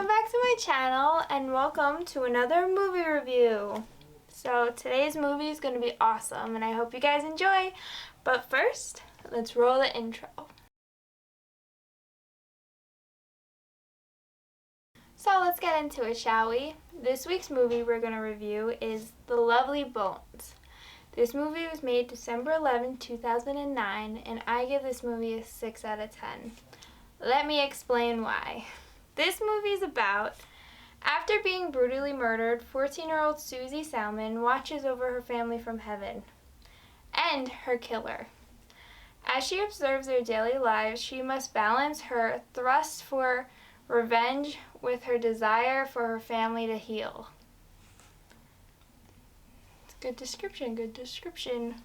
welcome back to my channel and welcome to another movie review. So today's movie is going to be awesome and I hope you guys enjoy. But first, let's roll the intro. So let's get into it, shall we? This week's movie we're going to review is The Lovely Bones. This movie was made December 11, 2009 and I give this movie a 6 out of 10. Let me explain why. This movie is about, after being brutally murdered, 14-year-old Susie Salmon watches over her family from heaven and her killer. As she observes their daily lives, she must balance her thirst for revenge with her desire for her family to heal. Good description, good description.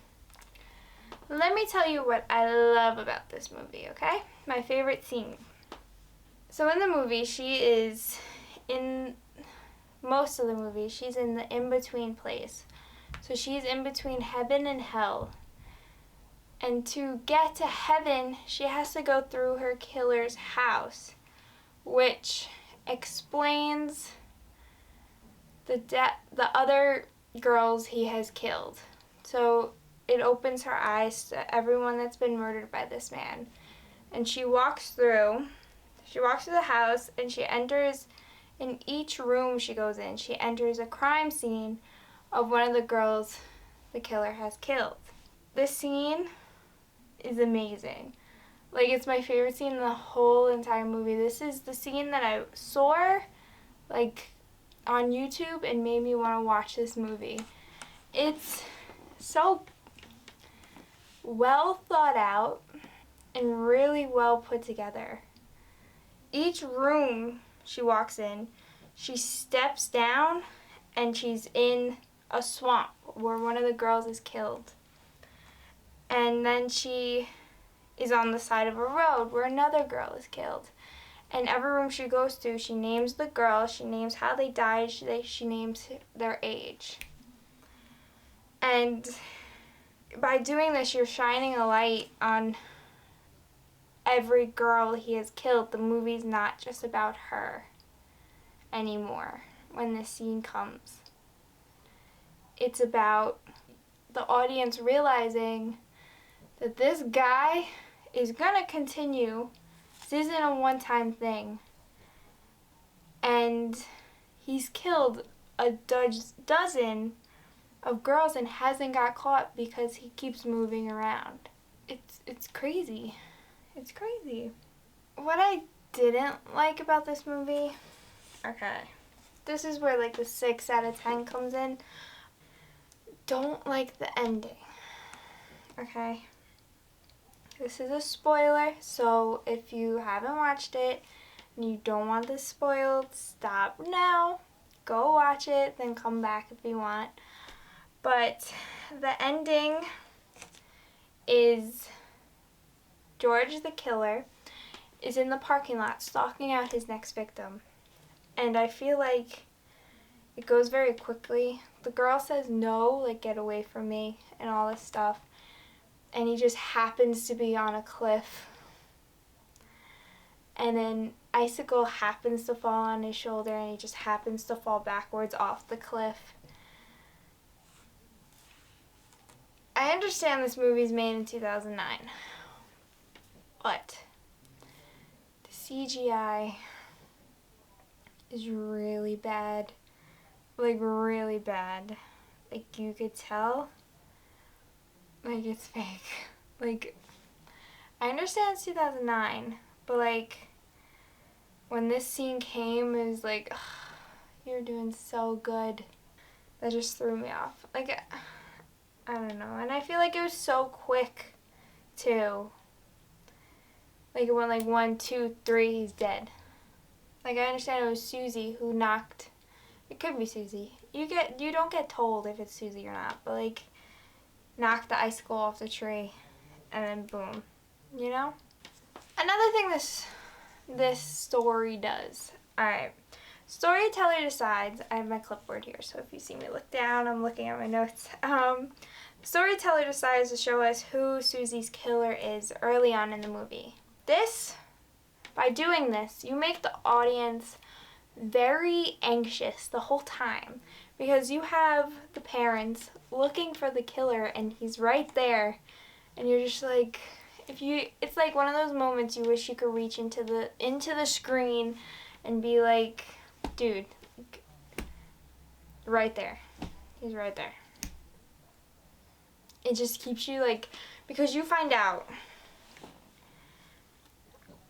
Let me tell you what I love about this movie, okay? My favorite scene. So in the movie, most of the movie, she's in the in-between place. So she's in between heaven and hell. And to get to heaven, she has to go through her killer's house, which explains the other girls he has killed. So it opens her eyes to everyone that's been murdered by this man. And she walks through the house and she enters, in each room she goes in, she enters a crime scene of one of the girls the killer has killed. This scene is amazing. Like, it's my favorite scene in the whole entire movie. This is the scene that I saw, like, on YouTube and made me want to watch this movie. It's so well thought out and really well put together. Each room she walks in, she steps down and she's in a swamp where one of the girls is killed. And then she is on the side of a road where another girl is killed. And every room she goes to, she names the girl, she names how they died, she names their age. And by doing this, you're shining a light on every girl he has killed. The movie's not just about her anymore when this scene comes. It's about the audience realizing that this guy is gonna continue. This isn't a one-time thing. And he's killed a dozen of girls and hasn't got caught because he keeps moving around. It's crazy. It's crazy. What I didn't like about this movie, okay, this is where like the 6 out of 10 comes in. Don't like the ending, okay? This is a spoiler, so if you haven't watched it and you don't want this spoiled, stop now, go watch it, then come back if you want. But the ending is George, the killer, is in the parking lot stalking out his next victim. And I feel like it goes very quickly. The girl says no, like, get away from me and all this stuff. And he just happens to be on a cliff. And then icicle happens to fall on his shoulder and he just happens to fall backwards off the cliff. I understand this movie's made in 2009. But the CGI is really bad. Like, really bad. Like, you could tell. Like, it's fake. Like, I understand it's 2009. But, like, when this scene came, it was like, you're doing so good. That just threw me off. Like, I don't know. And I feel like it was so quick, too. Like, it went like 1, 2, 3, he's dead. Like, I understand it was Susie who knocked. It could be Susie. You don't get told if it's Susie or not, but like, knocked the icicle off the tree, and then boom, you know. Another thing this story does. All right, storyteller decides. I have my clipboard here, so if you see me look down, I'm looking at my notes. Storyteller decides to show us who Susie's killer is early on in the movie. By doing this, you make the audience very anxious the whole time because you have the parents looking for the killer and he's right there, and you're just like, it's like one of those moments you wish you could reach into the screen and be like, dude, right there. He's right there. It just keeps you like, because you find out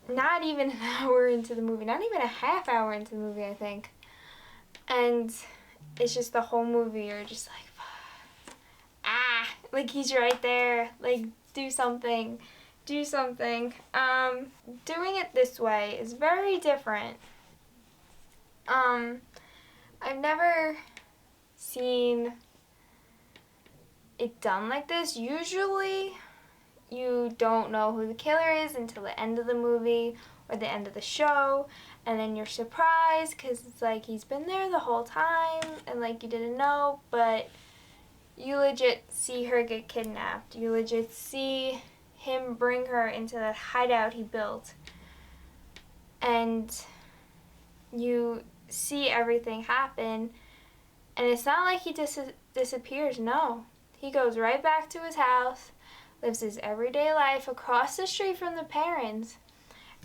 not even an hour into the movie, not even a half hour into the movie, I think. And it's just the whole movie, you're just like, like he's right there, like do something. Doing it this way is very different. I've never seen it done like this. Usually you don't know who the killer is until the end of the movie or the end of the show, and then you're surprised because it's like he's been there the whole time and like you didn't know, but you legit see her get kidnapped. You legit see him bring her into that hideout he built, and you see everything happen, and it's not like he disappears. No, he goes right back to his house, lives his everyday life across the street from the parents,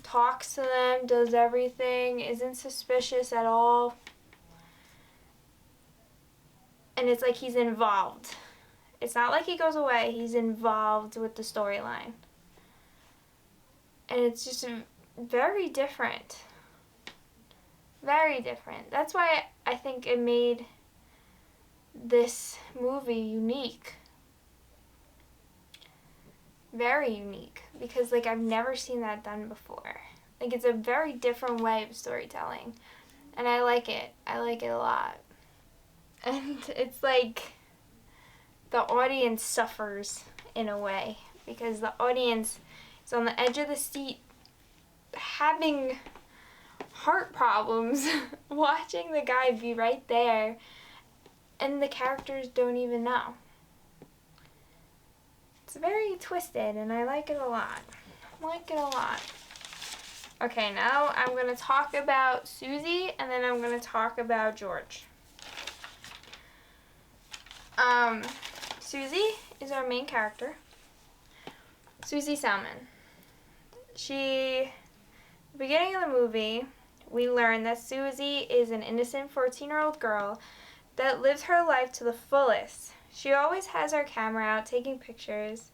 talks to them, does everything, isn't suspicious at all, and it's like he's involved. It's not like he goes away, he's involved with the storyline. And it's just very different. Very different. That's why I think it made this movie unique. Very unique. Because like I've never seen that done before. Like it's a very different way of storytelling. And I like it. I like it a lot. And it's like the audience suffers in a way, because the audience is on the edge of the seat having heart problems watching the guy be right there, and the characters don't even know. It's very twisted and I like it a lot. Okay, now I'm going to talk about Susie and then I'm going to talk about George. Susie is our main character. Susie Salmon. The beginning of the movie, we learn that Susie is an innocent 14-year-old girl that lives her life to the fullest. She always has her camera out taking pictures,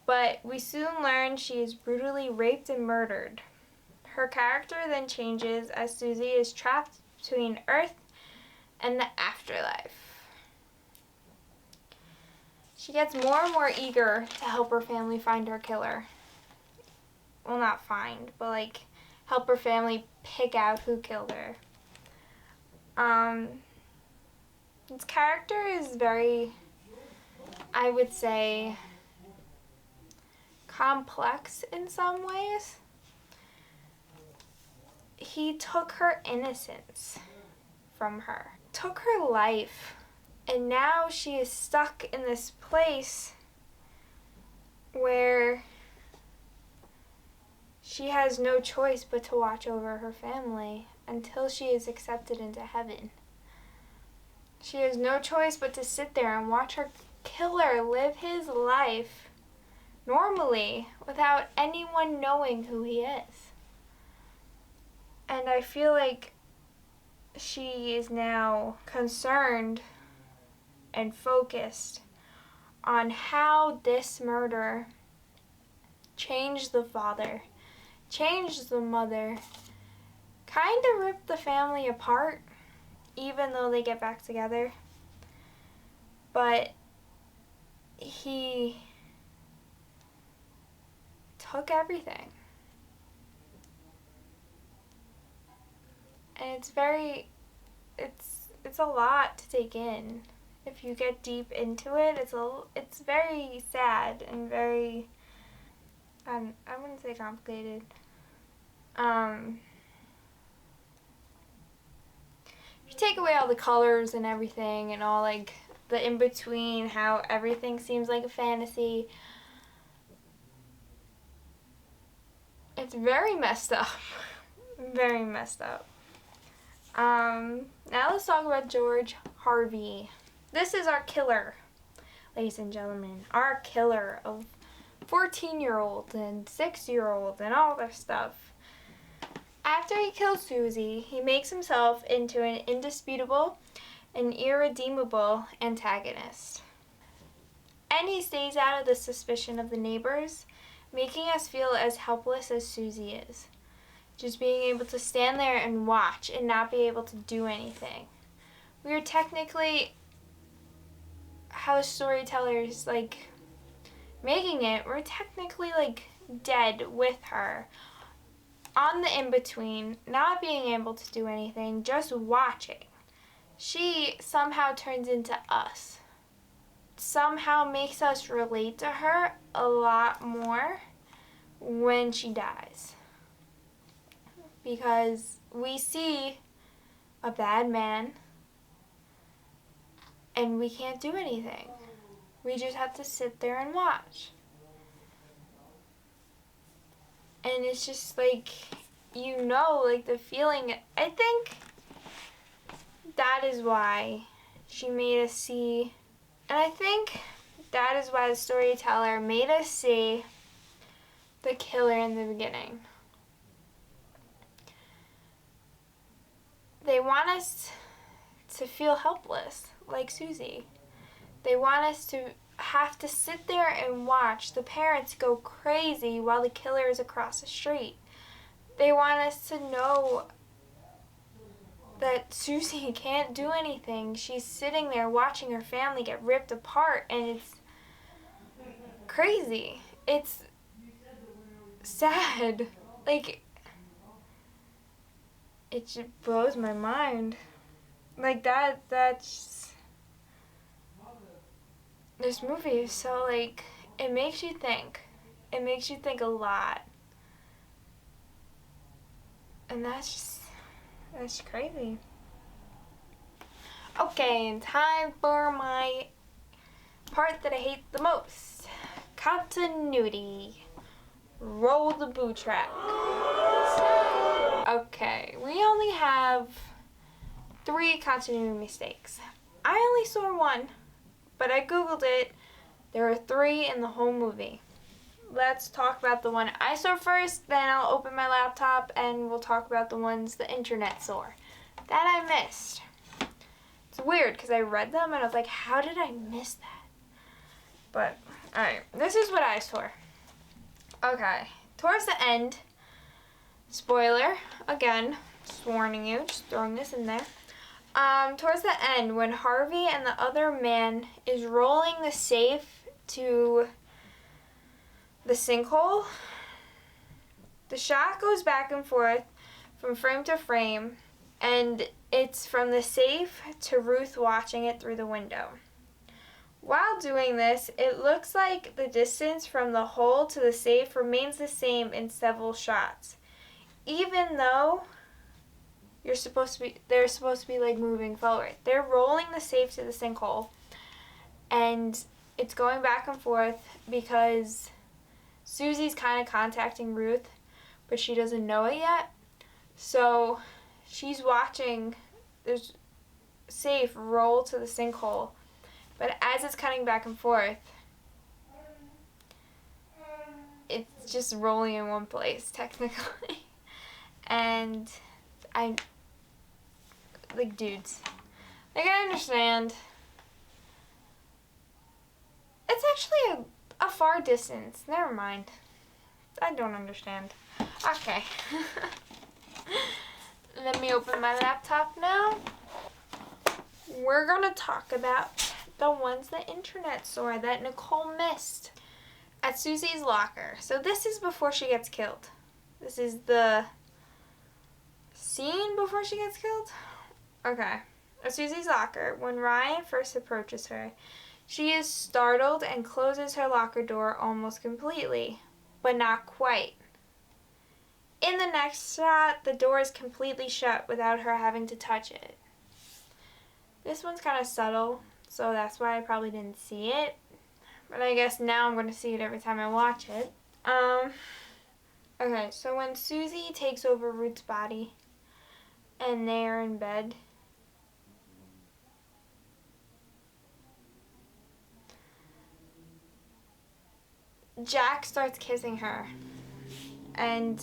but we soon learn she is brutally raped and murdered. Her character then changes as Susie is trapped between Earth and the afterlife. She gets more and more eager to help her family find her killer. Well, not find, but like help her family pick out who killed her. His character is very, I would say, complex in some ways. He took her innocence from her, took her life, and now she is stuck in this place where she has no choice but to watch over her family until she is accepted into heaven. She has no choice but to sit there and watch her killer live his life normally without anyone knowing who he is. And I feel like she is now concerned and focused on how this murder changed the father, changed the mother, kind of ripped the family apart, even though they get back together. But he took everything. And it's a lot to take in. If you get deep into it, it's very sad and very, I wouldn't say complicated. If you take away all the colors and everything and all like the in-between, how everything seems like a fantasy, it's very messed up. Very messed up. Now let's talk about George Harvey. This is our killer, ladies and gentlemen. Our killer of 14-year-olds and 6-year-olds and all this stuff. After he kills Susie, he makes himself into an indisputable and irredeemable antagonist. And he stays out of the suspicion of the neighbors, making us feel as helpless as Susie is. Just being able to stand there and watch and not be able to do anything. We are technically, how the storyteller's like making it, we're technically like dead with her. On the in-between, not being able to do anything, just watching. She somehow turns into us. Somehow makes us relate to her a lot more when she dies. Because we see a bad man and we can't do anything. We just have to sit there and watch. And it's just like, you know, like the feeling, I think that is why she made us see, and I think that is why the storyteller made us see the killer in the beginning. They want us to feel helpless, like Susie. They want us to have to sit there and watch the parents go crazy while the killer is across the street. They want us to know that Susie can't do anything. She's sitting there watching her family get ripped apart, and it's crazy. It's sad. Like, it just blows my mind. Like that's this movie is so like, it makes you think. It makes you think a lot. And that's crazy. Okay, and time for my part that I hate the most. Continuity. Roll the boo track. Okay, we only have 3 continuity mistakes. I only saw 1, but I googled it. There are 3 in the whole movie. Let's talk about the one I saw first, then I'll open my laptop and we'll talk about the ones the internet saw that I missed. It's weird because I read them and I was like, how did I miss that? But, alright, this is what I saw. Okay, towards the end, spoiler, again, just warning you, just throwing this in there. Towards the end, when Harvey and the other man is rolling the safe to the sinkhole, the shot goes back and forth from frame to frame, and it's from the safe to Ruth watching it through the window. While doing this, it looks like the distance from the hole to the safe remains the same in several shots, even though they're supposed to be like moving forward. They're rolling the safe to the sinkhole, and it's going back and forth because Susie's kind of contacting Ruth, but she doesn't know it yet. So she's watching this safe roll to the sinkhole, but as it's cutting back and forth, it's just rolling in one place, technically. And like, dudes, like, I understand. It's actually a far distance. Never mind. I don't understand. Okay. Let me open my laptop now. We're gonna talk about the ones the internet saw that Nicole missed at Susie's locker. So this is before she gets killed. This is the scene before she gets killed? Okay. At Susie's locker, when Ryan first approaches her, she is startled and closes her locker door almost completely, but not quite. In the next shot, the door is completely shut without her having to touch it. This one's kind of subtle, so that's why I probably didn't see it. But I guess now I'm going to see it every time I watch it. Okay, so when Susie takes over Ruth's body and they're in bed. Jack starts kissing her, and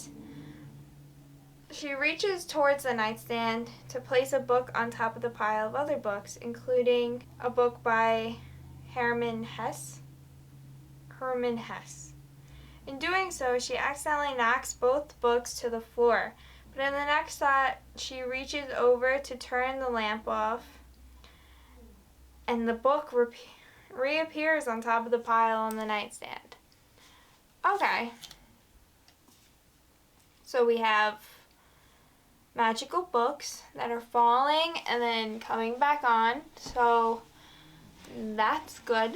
she reaches towards the nightstand to place a book on top of the pile of other books, including a book by Hermann Hesse. In doing so, she accidentally knocks both books to the floor, but in the next thought, she reaches over to turn the lamp off, and the book reappears on top of the pile on the nightstand. Okay. So we have magical books that are falling and then coming back on. So that's good.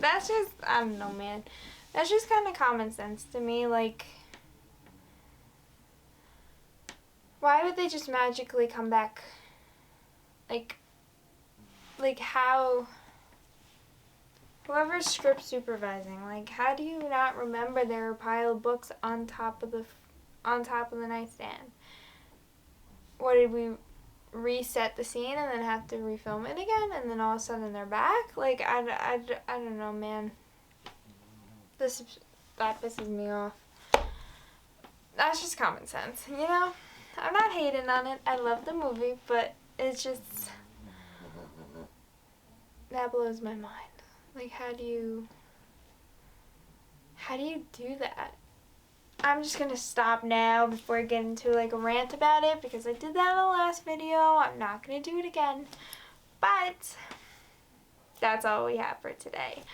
That's just, I don't know, man. That's just kind of common sense to me. Like, why would they just magically come back? Like how? Whoever's script supervising, like, how do you not remember there are a pile of books on top of the nightstand? What, did we reset the scene and then have to refilm it again, and then all of a sudden they're back? Like, I don't know, man. That pisses me off. That's just common sense, you know? I'm not hating on it. I love the movie, but it's just, that blows my mind. Like, how do you do that? I'm just gonna stop now before I get into like a rant about it, because I did that in the last video. I'm not gonna do it again. But that's all we have for today.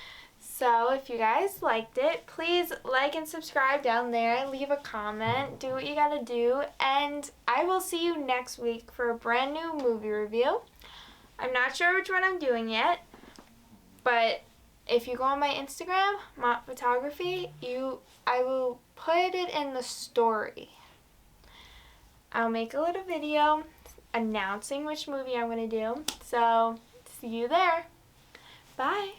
So if you guys liked it, please like and subscribe down there. Leave a comment. Do what you gotta do. And I will see you next week for a brand new movie review. I'm not sure which one I'm doing yet, but if you go on my Instagram, Mott Photography, I will put it in the story. I'll make a little video announcing which movie I'm going to do. So, see you there. Bye.